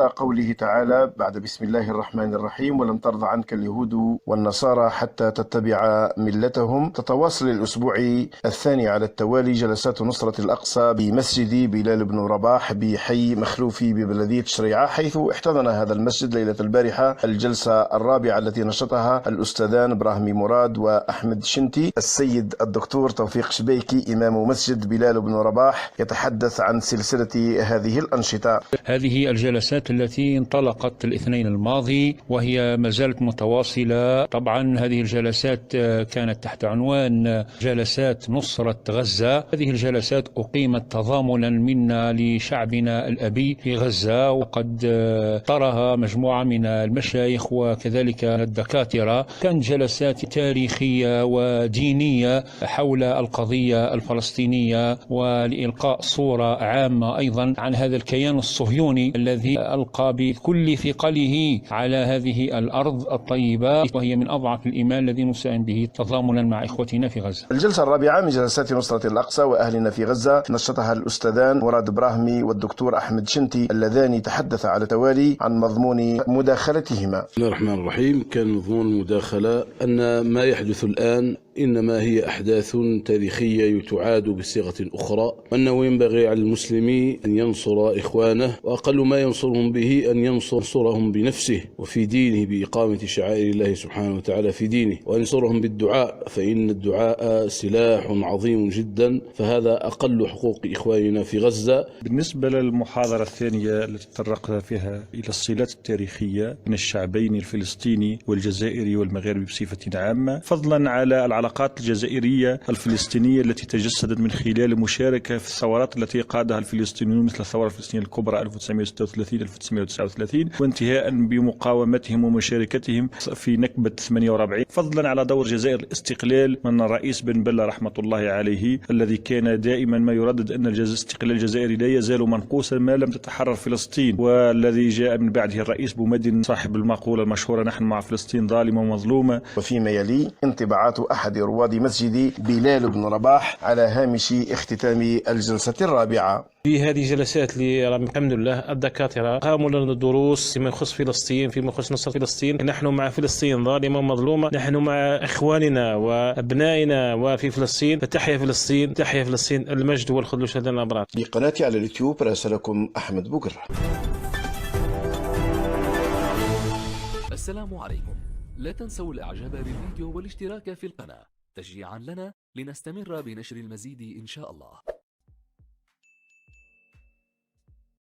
قوله تعالى بعد بسم الله الرحمن الرحيم: ولن ترضى عنك اليهود والنصارى حتى تتبع ملتهم. تتواصل الأسبوع الثاني على التوالي جلسات نصرة الأقصى بمسجد بلال بن رباح بحي مخلوفي ببلدية شريعة، حيث احتضن هذا المسجد ليلة البارحة الجلسة الرابعة التي نشطها الأستاذان إبراهيم مراد وأحمد شنتي. السيد الدكتور توفيق شبيكي إمام مسجد بلال بن رباح يتحدث عن سلسلة هذه الأنشطة. هذه الجلسات التي انطلقت الاثنين الماضي وهي ما زالت متواصلة. طبعا هذه الجلسات كانت تحت عنوان جلسات نصرة غزة. هذه الجلسات أقيمت تضامنا منا لشعبنا الأبي في غزة، وقد طرها مجموعة من المشايخ وكذلك الدكاترة. كانت جلسات تاريخية ودينية حول القضية الفلسطينية، ولإلقاء صورة عامة أيضا عن هذا الكيان الصهيوني الذي ألقى بكل ثقله على هذه الأرض الطيبة، وهي من أضعف الإيمان الذي نساهم به تضامنا مع إخوتنا في غزة. الجلسة الرابعة من جلسات نصرة الأقصى وأهلنا في غزة نشطها الأستاذان مراد إبراهيمي والدكتور أحمد شنتي، اللذان تحدث على توالي عن مضمون مداخلتهما. بسم الله الرحمن الرحيم. كان مضمون المداخلة أن ما يحدث الآن إنما هي أحداث تاريخية تعاد بصيغة أخرى، وأنه ينبغي على المسلم أن ينصر إخوانه، وأقل ما ينصرهم به أن ينصرهم بنفسه وفي دينه بإقامة شعائر الله سبحانه وتعالى في دينه، وأن ينصرهم بالدعاء، فإن الدعاء سلاح عظيم جدا، فهذا أقل حقوق إخواننا في غزة. بالنسبة للمحاضرة الثانية التي تطرقنا فيها إلى الصلات التاريخية بين الشعبين الفلسطيني والجزائري والمغربي بصفة عامة، فضلا على العلاقات الجزائرية الفلسطينية التي تجسدت من خلال المشاركة في الثورات التي قادها الفلسطينيون مثل الثورة الفلسطينية الكبرى 1936-1939، وانتهاء بمقاومتهم ومشاركتهم في نكبة 48، فضلا على دور جزائر الاستقلال من الرئيس بن بلة رحمة الله عليه، الذي كان دائما ما يردد أن الاستقلال الجزائري لا يزال منقوصا ما لم تتحرر فلسطين، والذي جاء من بعده الرئيس بومدين صاحب المقولة المشهورة: نحن مع فلسطين ظالمة ومظلومة. وفيما يلي انطباعات أحد رواد مسجد بلال بن رباح على هامش اختتام الجلسة الرابعة. في هذه الجلسات اللي الحمد لله الدكاترة قاموا لنا دروس فيما يخص فلسطين، فيما يخص نصر فلسطين. نحن مع فلسطين ظالمة ومظلومة، نحن مع إخواننا وأبنائنا وفي فلسطين، فتحيا فلسطين، تحيا فلسطين، المجد والخلود لدى الأبرار. لقناتي على اليوتيوب راسلكم أحمد بوقر. السلام عليكم. لا تنسوا الإعجاب بالفيديو والاشتراك في القناة تشجيعا لنا لنستمر بنشر المزيد إن شاء الله.